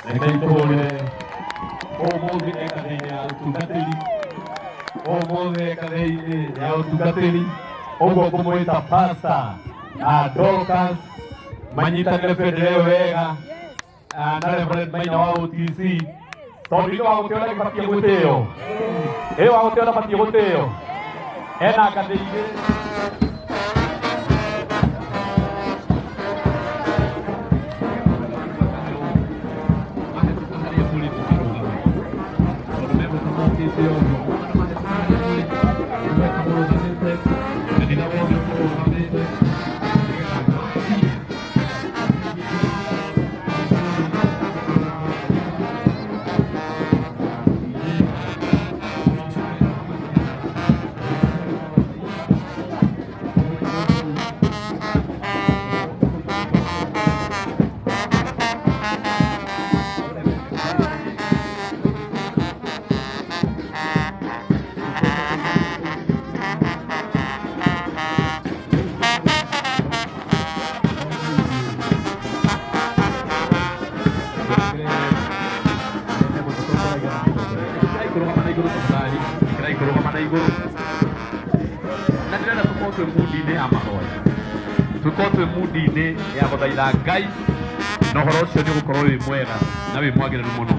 rekei tuhũrĩre ũmũthĩ ekathĩ-inĩ ya ũtungatĩri, ũmũthĩ ekathĩ-inĩ ya ũtungatĩri, ũguo ngũmwĩta Pastor Dorcas manyitanĩre bendera ĩyo wega na Reverend Maina wa OTC, tondũ ithuĩ wa gũtĩo na gĩbatiĩ gũtĩo, ĩyo wa gũtĩo na batiĩ gũtĩo, ena ngathĩ igĩrĩ. Tukote mudi-inĩ ya gũthaitha Ngai na ũhoro ũcio nĩ ũgũkorwo wĩ mwega na wĩ mwagĩrĩru mũno.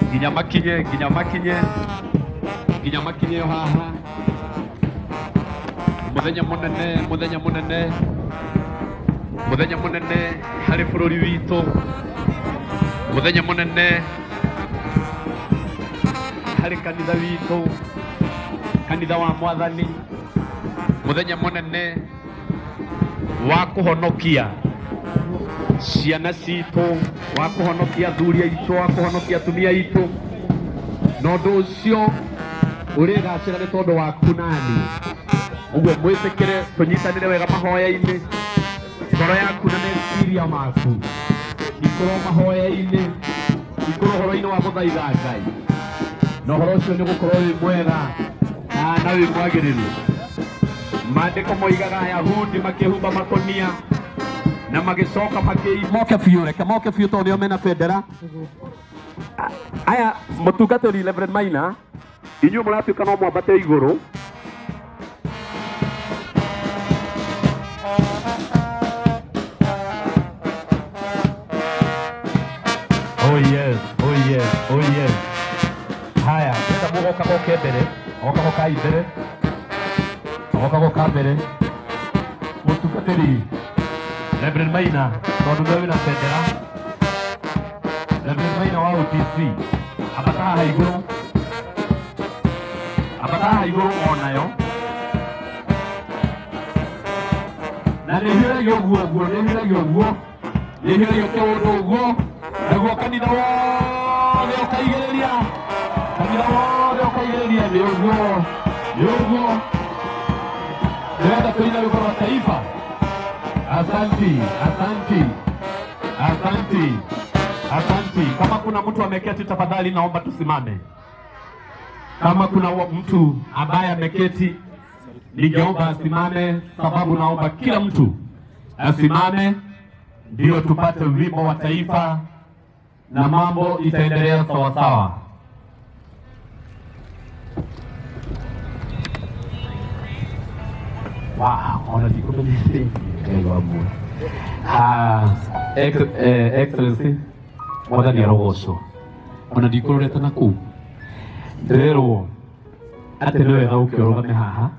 Nginya makinye haha mũthenya mũnene harĩ bũrũri witũ, mũthenya mũnene harĩ kanitha witũ, kanitha wa Mwathani, mũthenya mũnene wa kũhonokia ciana citũ, wa kũhonokia athuri aitũ, wa kũhonokia atumia aitũ, na ũndũ ũcio ũrĩgacĩra nĩ tondũ waku nani. Ũguo mwĩtĩkĩre tũnyitanĩre wega mahoya-inĩ, ngoro yaku na meciria maku ikorwo mahoya-inĩ, ikorwo ũhoro-inĩ wa gũthaitha Ngai, na ũhoro ũcio nĩ ũgũkorwo wĩ mwega na wĩ mwagĩrĩru. Maandĩko moigaga Ayahudi makĩhumba makonia na magĩcoka moke biũ, reke moke biũ tondũ nĩo mena bendera. Aya mũtungatĩri Reverend Maina, inyuĩ mũratuĩka no mwambate igũrũ. Oh yes. Haya, nenda mũgoka goke mbere, gokai mbere. Goka mbere. Mũtungatĩri Reverend Maina, tondũ nĩwe wĩna bendera. Reverend Maina wa OTC, ambata haha igũrũ onayo. Na nĩhĩragio ũguo, nĩhĩragio kĩũndũ ũguo, naguo kanitha wothe ũkaigĩrĩria, nĩ ũguo. Nenda tuina wimbo wa taifa. Asanti. Kama kuna mtu ameketi, tafadhali naomba tusimame. Kama kuna mtu ambaye ameketi, ningeomba asimame, sababu naomba kila mtu asimame ndio tupate wimbo wa taifa na mambo itaendelea sawa sawa. Wow, ona dikoto ni Excellency, Mwathani arogocwo. Ona ndikurorete na kuu. Ndirerwo atĩ nĩ wega ũkĩrũgame haha.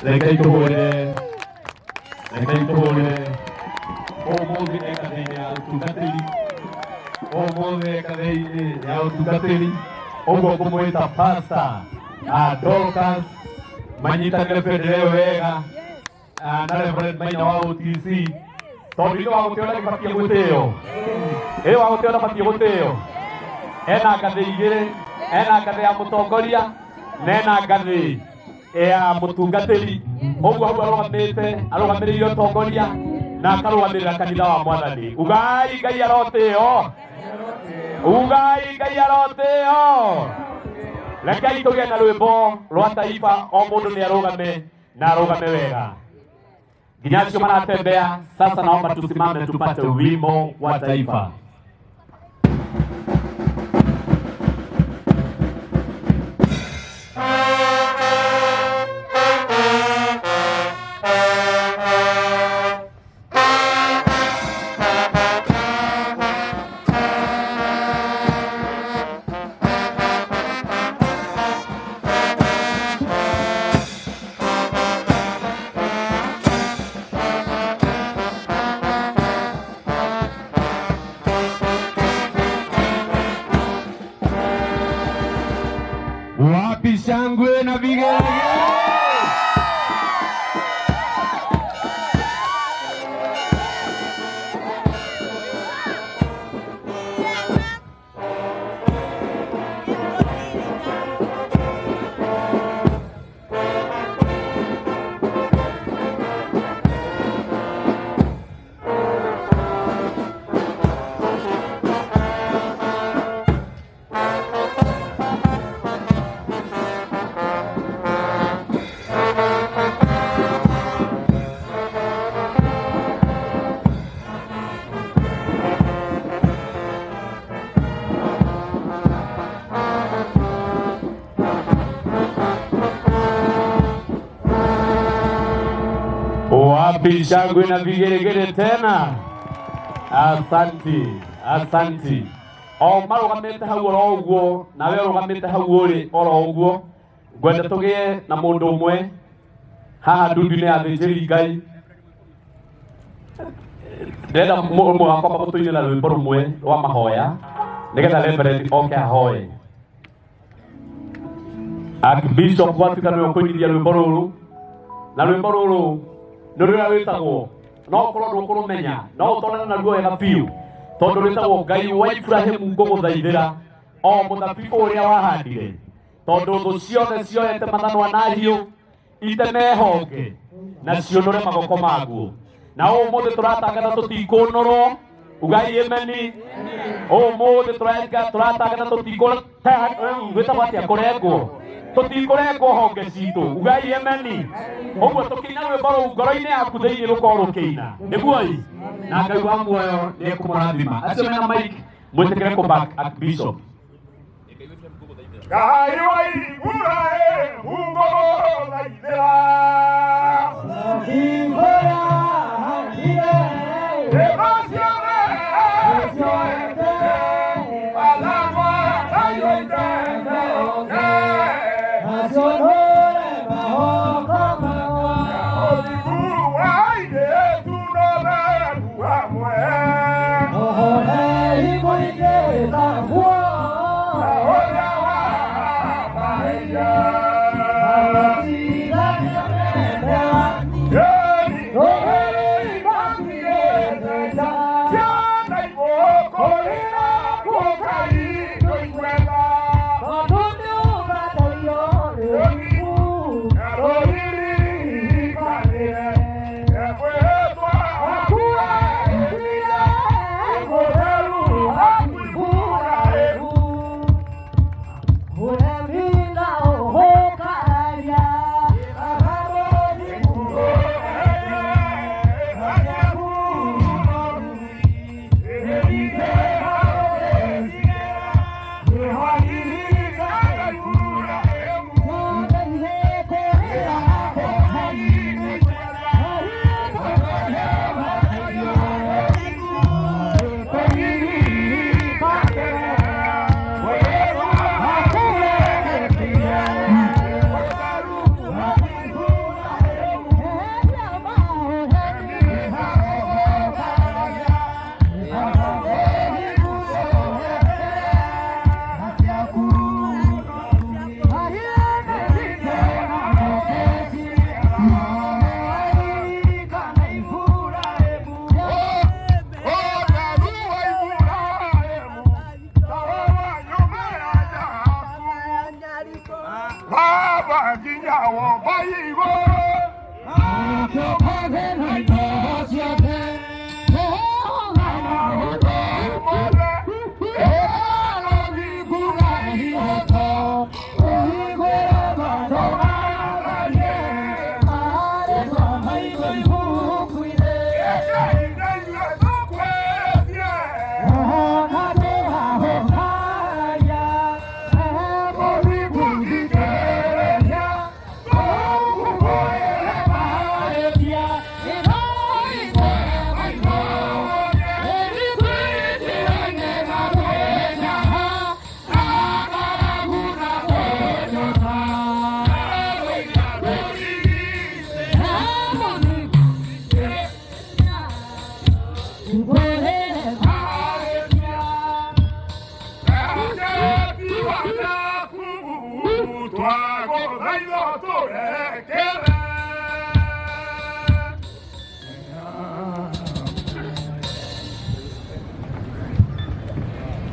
Rekei tuhũrĩre ũmũthĩ ekathĩ-inĩ ya ũtungatĩri, ũguo ngũmwĩta Pastor Dorcas manyitanĩre bendera ĩyo wega na Reverend Maina wa OTC, tondũ ithuĩ wa gũtĩo na gĩbatiĩ gũtĩo, ĩyo wa gũtĩo na batiĩ gũtĩo. Ena ngathĩ igĩrĩ, ena ngathĩ ya mũtongoria na ena ngathĩ ya mũtungatĩri. Ũguo hau arũgamĩrĩire ũtongoria na akarũgamĩrĩra kanitha wa Mwathani. Ugai Ngai arotĩo. Rekei tũgĩe na rwĩmbo rwa taifa, o mũndũ nĩ arũgame na arũgame wega. Ginyasho manatembea. Sasa naomba tusimame tupate wimbo wa taifa. Wapi shangwe na vigelegele? Wapi shangwe na vigelegele tena? Asanti, asanti. O marugamite hau oro uguo, nawe urugamite hau uri oro uguo. Gwenda tugie na mundu umwe haha ndundu-ini ya thĩnjĩri Ngai. Ndenda mũmwe wakwa mũtũinĩra rwĩmbo rũmwe rwa mahoya nĩgetha Reverend oke ahoe. Archbishop watuĩka nĩwe ũkũinĩria rwĩmbo rũrũ, na rwĩmbo rũrũ nĩ rũrĩa rwĩtagwo, no ũkorwo ndũkũrũmenya, no ũtwarane naruo wega biũ, tondũ rwĩtagwo Ngai wa Ibrahimu ngũgũthaithĩra o mũthabibũ ũrĩa wahandire, tondũ thũ ciothe cioete mathanwa na hiũ iteme honge na ciũnũre magoko maguo. Na ũmũthĩ tũratangatha tũtikũnũrwo, ugai ameni. Ũmũthĩ tũratangatha gwĩtagwo atĩa kũrengwo, tũtikũrengwo honge citũ, ugai ameni. Ũguo tũkĩina rwĩmbo rũu ngoro-inĩ yaku thĩinĩ rũkorwo rũkĩina, nĩguo na Ngai wa muoyo nĩekũmũrathima. Acio mena mic mwĩtĩkĩre kũ-back Archbishop. Ngai wa Ibrahimu ngũgũthaithĩra Hãy subscribe cho kênh Ghiền Mì Gõ để không bỏ lỡ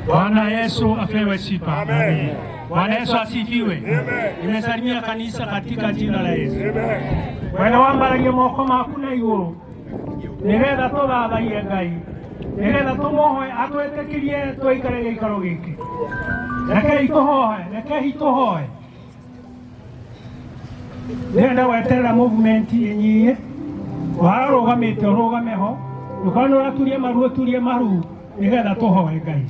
Bwana Yesu apewe sifa. Amen. Bwana Yesu asifiwe. Amen. Nimesalimia kanisa katika jina la Yesu. Wale wambaragie moko makuna iguru. Nigetha tugathaie Ngai. Nigetha tumuhoe atwetekirie tuikare gikaro giki. Reke ituhoe. Nenda weterera movement yenyiye. Warugamite urugameho. Ukano turie maru. Nigetha tuhoe Ngai.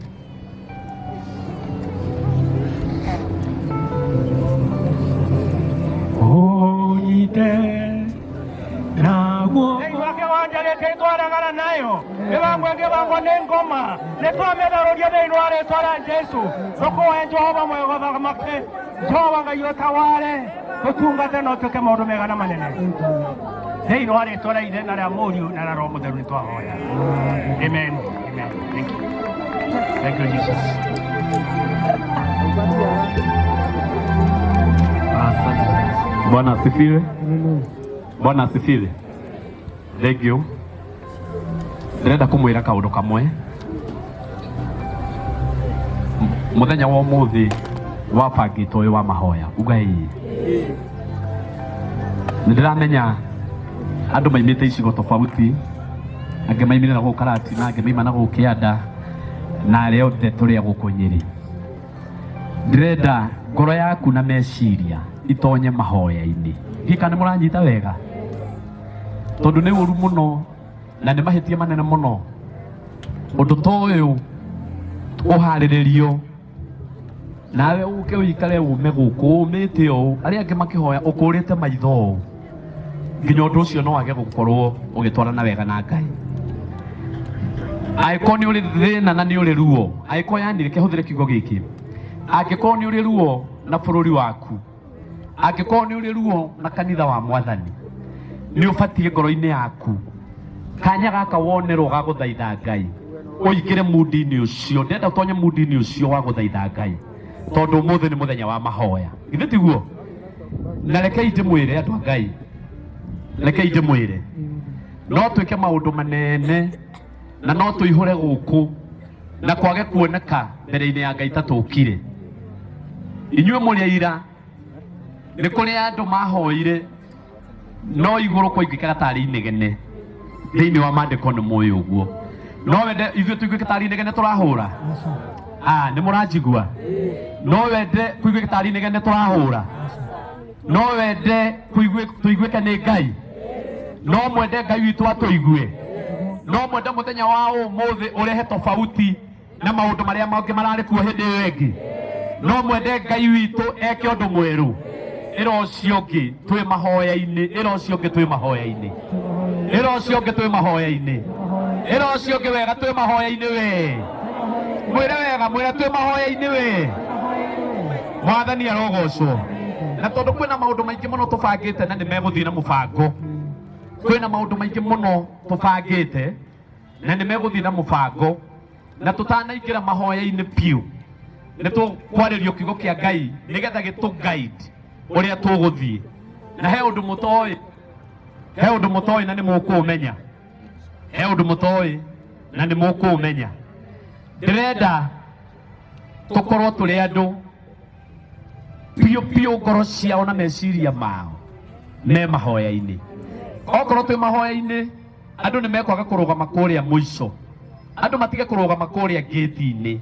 Wake wanja reke twaragana nayo ngibango nengoma nitwametharuria thiini wa ritwa ria Jesu tukuhe Jehova mwega thamake Jehova Ngai utaware tutungate no tuke maundu mega na manene thiini wa ritwa ria Ithe na ria Mũriũ na ria Roho Mũtheru nitwahoya. Amen. Thank you Jesus. Bwana asifiwe. Bwana asifiwe. Thank you. Ndĩrenda kũmwĩra kaũndũ kamwe. Mũthenya wa ũmũthĩ wabangĩtwo ũyũ wa mahoya. Ugai. Nĩndĩramenya andũ maimĩte icigo tofauti. Angĩ maimĩte na gũkũ Karati na angĩ maima na gũkũ Kĩanda na arĩa othe tũrĩ gũkũ Nyĩrĩ. Ndĩrenda ngoro yaku na meciria itonye mahoya-inĩ. Hika nĩ mũranyita wega. Tondu nĩ ũru mũno na nĩ mahĩtia manene mũno ũndũ ta ũyũ ũharĩrĩrio nawe ũke ũikare ume gũkũ ũmĩte ũũ arĩa angĩ makĩhoya ũkũrĩte maitho ũũ nginya ũndũ ũcio no wage gũkorwo ũgĩtwarana wega na Ngai. Angĩkorwo nĩ ũrĩ thĩna na nĩ ũrĩ ruo, angĩkorwo yani reke hũthĩre kiugo gĩkĩ, angĩkorwo nĩ ũrĩ ruo na bũrũri waku, angĩkorwo nĩ ũrĩ ruo na kanitha wa Mwathani, nĩ ũbatiĩ ngoro-inĩ yaku kanya gaka wonerwo ga gũthaitha Ngai ũingĩre mood-inĩ ũcio. Ndenda ũtonye mood-inĩ ũcio wa gũthaitha Ngai tondũ ũmũthĩ nĩ mũthenya wa mahoya. Githĩ tiguo? Na rekei ndĩmwĩre andũ a Ngai, rekei ndĩmwĩre no twĩke maũndũ manene na no tũihũre gũkũ na kwage kuoneka mbere-inĩ ya Ngai ta tũkire. Inyuĩ mũrĩ aira nĩ kũrĩ andũ mahoire no igũrũ kwa ingĩkaga tarĩ inegene thĩinĩ wa maandĩko nĩ mũĩ ũguo. No wende ithuĩ tũiguĩke tarĩ inegene tũrahũra? Nĩ mũranjigua? No wende kũiguĩke tarĩ inegene tũrahũra? No wende tũiguĩke nĩ Ngai? No mwende Ngai witũ atũigue? No mwende mũthenya wa ũmũthĩ ũrehe tofauti na maũndũ marĩa mangĩ mararĩ kuo hĩndĩ ĩyo ĩngĩ? No mwende Ngai witũ eke ũndũ mwerũ? Ĩra ũcio ũngĩ twĩ mahoya-inĩ, ĩra ũcio ũngĩ twĩ mahoya-inĩ, ĩra ũcio ũngĩ twĩ mahoya-inĩ, ĩra ũcio ũngĩ wega twĩ mahoya-inĩ we. Mwĩre wega, mwĩre twĩ mahoya-inĩ we. Mwathani arogocwo. Na tondũ kwĩna maũndũ maingĩ mũno tũbangĩte na nĩ megũthiĩ na mũbango. Kwĩna maũndũ maingĩ mũno tũbangĩte na nĩ megũthiĩ na mũbango. Na tũtanaingĩra mahoya-inĩ piũ nĩ tũkwarĩrio kiugo kĩa Ngai nĩgetha gĩtũ-guide ũrĩa tũgũthiĩ. Na he ũndũ mũtoĩ, he ũndũ mũtoĩ na nĩ mũkũũmenya, he ũndũ mũtoĩ na nĩ mũkũũmenya. Ndĩrenda tũkorwo tũrĩ andũ piũ ngoro ciao na meciria mao me mahoya-inĩ. Okorwo twĩ mahoya-inĩ andũ nĩ mekwaga kũrũgama kũrĩa mũico, andũ matige kũrũgama kũrĩa gate-inĩ,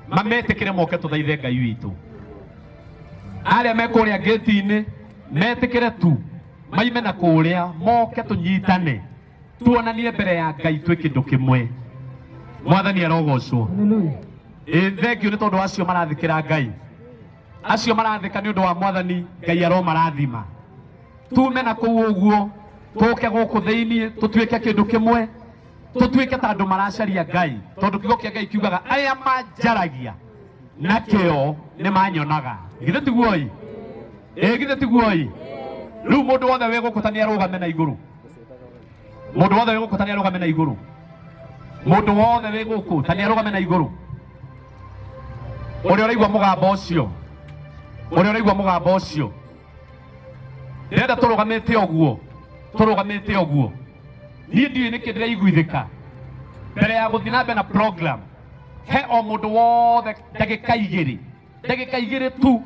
mametĩkĩre moke tũthaithe Ngai witũ. Arĩa me kũrĩa gate-inĩ metĩkĩre tu maime na kũrĩa moke tũnyitane tuonanie mbere ya Ngai twĩ kĩndũ kĩmwe. Mwathani arogocwo. Thengiũ nĩ tondũ acio marathikĩra Ngai, acio marathika nĩ ũndũ wa Mwathani Ngai aromarathima. Tume na kũu ũguo tũke gũkũ thĩinĩ tũtuĩke kĩndũ kĩmwe, tũtuĩke ta andũ maracaria Ngai, tondũ kiugo kĩa Ngai kiugaga aya manjaragia na kĩo nĩ manyonaga. Githĩ tiguo-ĩ? Githĩ tiguo-ĩ? Rĩu mũndũ wothe wĩ gũkũ ta nĩ arũgame na igũrũ, mũndũ wothe wĩ gũkũ ta nĩ arũgame na igũrũ, mũndũ wothe wĩ gũkũ ta nĩ arũgame na igũrũ. Ũrĩa ũraigua mũgambo ũcio, ũrĩa ũraigua mũgambo ũcio ndenda turugamite oguo ni ndiye niki ndiraiguithika mbere ya guthii na mbere na program he o mundu wothe ndagika igiri tu